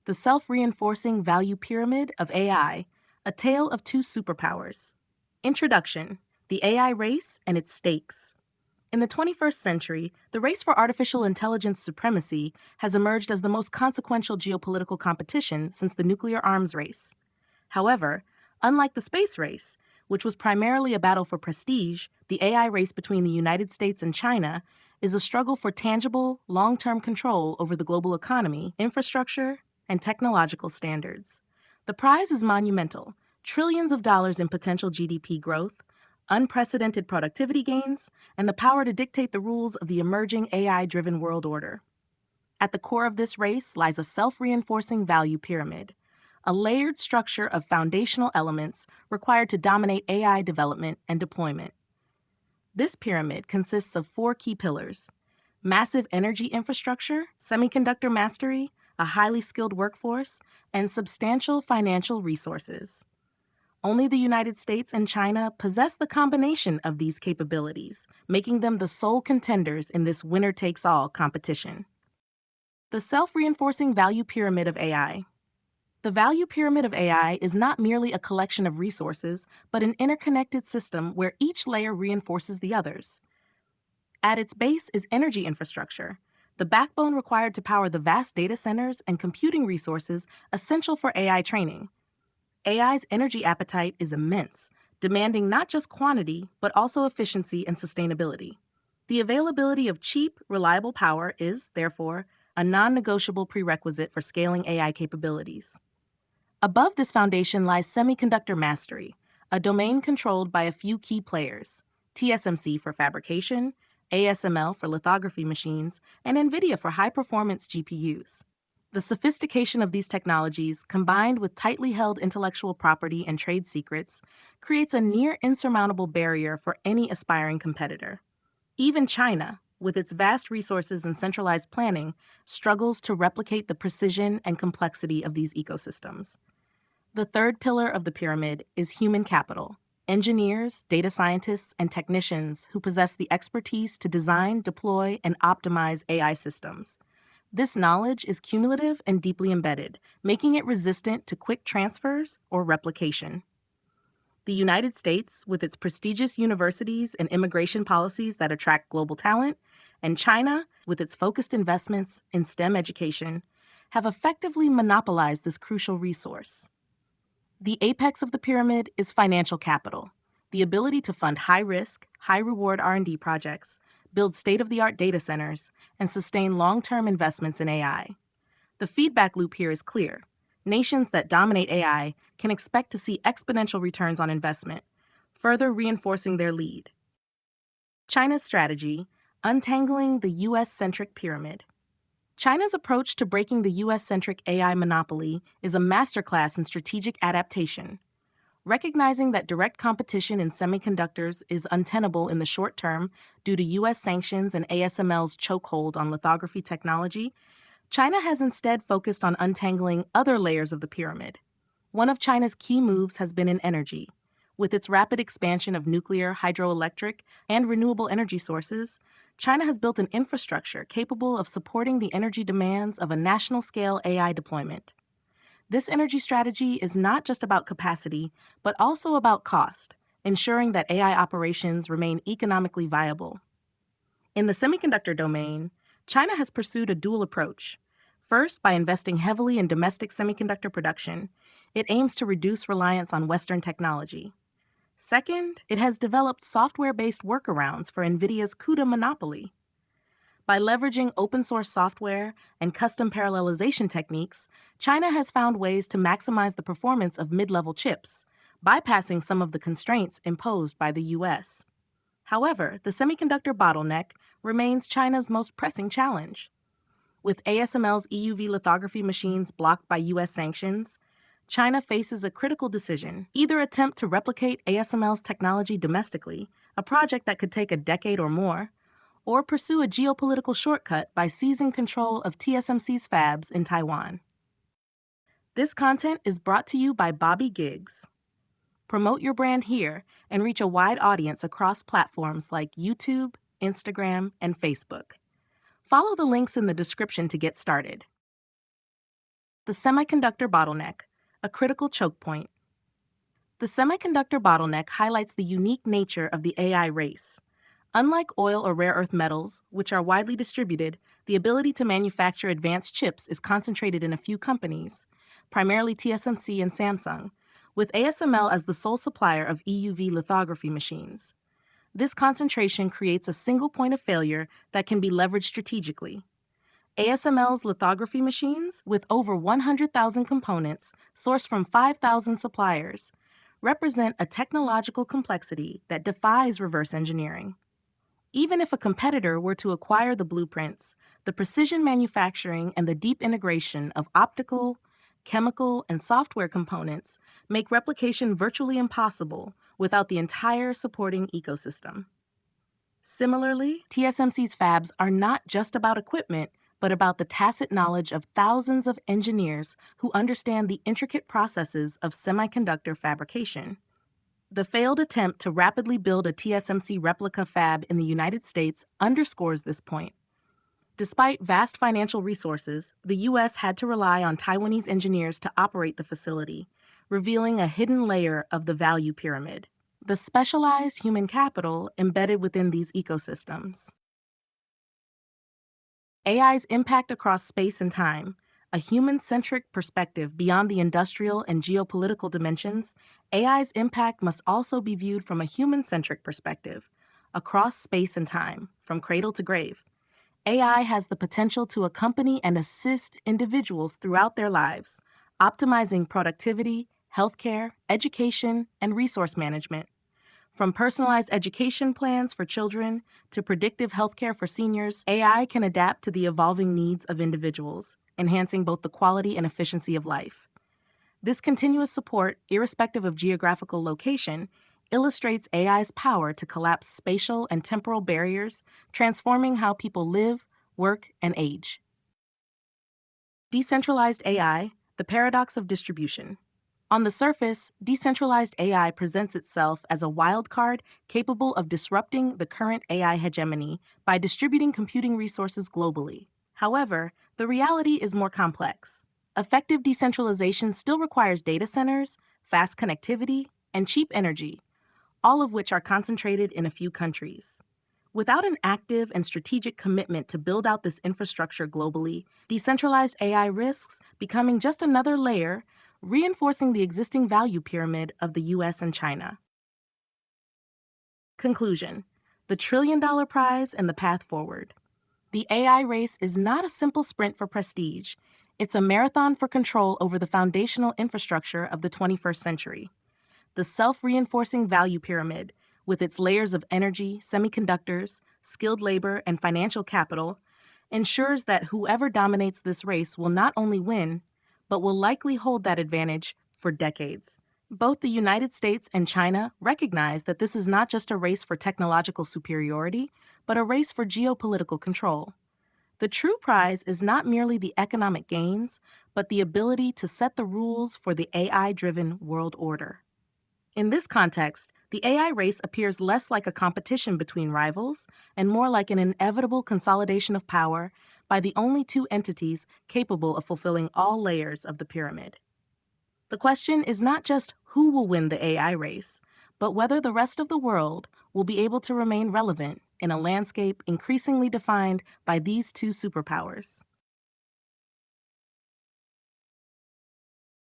The Self-Reinforcing Value Pyramid of AI, A Tale of Two Superpowers. Introduction: The AI Race and Its Stakes. In the 21st century, the race for artificial intelligence supremacy has emerged as the most consequential geopolitical competition since the nuclear arms race. However, unlike the space race, which was primarily a battle for prestige, the AI race between the United States and China is a struggle for tangible, long-term control over the global economy, infrastructure, and technological standards. The prize is monumental: trillions of dollars in potential GDP growth, unprecedented productivity gains, and the power to dictate the rules of the emerging AI-driven world order. At the core of this race lies a self-reinforcing value pyramid, a layered structure of foundational elements required to dominate AI development and deployment. This pyramid consists of four key pillars: massive energy infrastructure, semiconductor mastery, a highly skilled workforce, and substantial financial resources. Only the United States and China possess the combination of these capabilities, making them the sole contenders in this winner-takes-all competition. The self-reinforcing value pyramid of AI. The value pyramid of AI is not merely a collection of resources, but an interconnected system where each layer reinforces the others. At its base is energy infrastructure, the backbone required to power the vast data centers and computing resources essential for AI training. AI's energy appetite is immense, demanding not just quantity, but also efficiency and sustainability. The availability of cheap, reliable power is, therefore, a non-negotiable prerequisite for scaling AI capabilities. Above this foundation lies semiconductor mastery, a domain controlled by a few key players: TSMC for fabrication, ASML for lithography machines, and NVIDIA for high-performance GPUs. The sophistication of these technologies, combined with tightly held intellectual property and trade secrets, creates a near insurmountable barrier for any aspiring competitor. Even China, with its vast resources and centralized planning, struggles to replicate the precision and complexity of these ecosystems. The third pillar of the pyramid is human capital: engineers, data scientists, and technicians who possess the expertise to design, deploy, and optimize AI systems. This knowledge is cumulative and deeply embedded, making it resistant to quick transfers or replication. The United States, with its prestigious universities and immigration policies that attract global talent, and China, with its focused investments in STEM education, have effectively monopolized this crucial resource. The apex of the pyramid is financial capital, the ability to fund high-risk, high-reward R&D projects, build state-of-the-art data centers, and sustain long-term investments in AI. The feedback loop here is clear. Nations that dominate AI can expect to see exponential returns on investment, further reinforcing their lead. China's strategy: untangling the U.S.-centric pyramid. China's approach to breaking the U.S.-centric AI monopoly is a masterclass in strategic adaptation. Recognizing that direct competition in semiconductors is untenable in the short term due to U.S. sanctions and ASML's chokehold on lithography technology, China has instead focused on untangling other layers of the pyramid. One of China's key moves has been in energy. With its rapid expansion of nuclear, hydroelectric, and renewable energy sources, China has built an infrastructure capable of supporting the energy demands of a national-scale AI deployment. This energy strategy is not just about capacity, but also about cost, ensuring that AI operations remain economically viable. In the semiconductor domain, China has pursued a dual approach. First, by investing heavily in domestic semiconductor production, it aims to reduce reliance on Western technology. Second, it has developed software-based workarounds for NVIDIA's CUDA monopoly. By leveraging open-source software and custom parallelization techniques, China has found ways to maximize the performance of mid-level chips, bypassing some of the constraints imposed by the U.S. However, the semiconductor bottleneck remains China's most pressing challenge. With ASML's EUV lithography machines blocked by U.S. sanctions, China faces a critical decision: either attempt to replicate ASML's technology domestically, a project that could take a decade or more, or pursue a geopolitical shortcut by seizing control of TSMC's fabs in Taiwan. This content is brought to you by Bobby Giggs. Promote your brand here and reach a wide audience across platforms like YouTube, Instagram, and Facebook. Follow the links in the description to get started. The semiconductor bottleneck, a critical choke point. The semiconductor bottleneck highlights the unique nature of the AI race. Unlike oil or rare earth metals, which are widely distributed, the ability to manufacture advanced chips is concentrated in a few companies, primarily TSMC and Samsung, with ASML as the sole supplier of EUV lithography machines. This concentration creates a single point of failure that can be leveraged strategically. ASML's lithography machines, with over 100,000 components sourced from 5,000 suppliers, represent a technological complexity that defies reverse engineering. Even if a competitor were to acquire the blueprints, the precision manufacturing and the deep integration of optical, chemical, and software components make replication virtually impossible without the entire supporting ecosystem. Similarly, TSMC's fabs are not just about equipment, but about the tacit knowledge of thousands of engineers who understand the intricate processes of semiconductor fabrication. The failed attempt to rapidly build a TSMC replica fab in the United States underscores this point. Despite vast financial resources, the U.S. had to rely on Taiwanese engineers to operate the facility, revealing a hidden layer of the value pyramid, the specialized human capital embedded within these ecosystems. AI's impact across space and time, a human-centric perspective beyond the industrial and geopolitical dimensions, AI's impact must also be viewed from a human-centric perspective, across space and time, from cradle to grave. AI has the potential to accompany and assist individuals throughout their lives, optimizing productivity, healthcare, education, and resource management. From personalized education plans for children to predictive healthcare for seniors, AI can adapt to the evolving needs of individuals, enhancing both the quality and efficiency of life. This continuous support, irrespective of geographical location, illustrates AI's power to collapse spatial and temporal barriers, transforming how people live, work, and age. Decentralized AI, the paradox of distribution. On the surface, decentralized AI presents itself as a wild card capable of disrupting the current AI hegemony by distributing computing resources globally. However, the reality is more complex. Effective decentralization still requires data centers, fast connectivity, and cheap energy, all of which are concentrated in a few countries. Without an active and strategic commitment to build out this infrastructure globally, decentralized AI risks becoming just another layer, reinforcing the existing value pyramid of the US and China. Conclusion: the trillion-dollar prize and the path forward. The AI race is not a simple sprint for prestige. It's a marathon for control over the foundational infrastructure of the 21st century. The self-reinforcing value pyramid, with its layers of energy, semiconductors, skilled labor, and financial capital, ensures that whoever dominates this race will not only win, but will likely hold that advantage for decades. Both the United States and China recognize that this is not just a race for technological superiority, but a race for geopolitical control. The true prize is not merely the economic gains, but the ability to set the rules for the AI-driven world order. In this context, the AI race appears less like a competition between rivals and more like an inevitable consolidation of power by the only two entities capable of fulfilling all layers of the pyramid. The question is not just who will win the AI race, but whether the rest of the world will be able to remain relevant in a landscape increasingly defined by these two superpowers.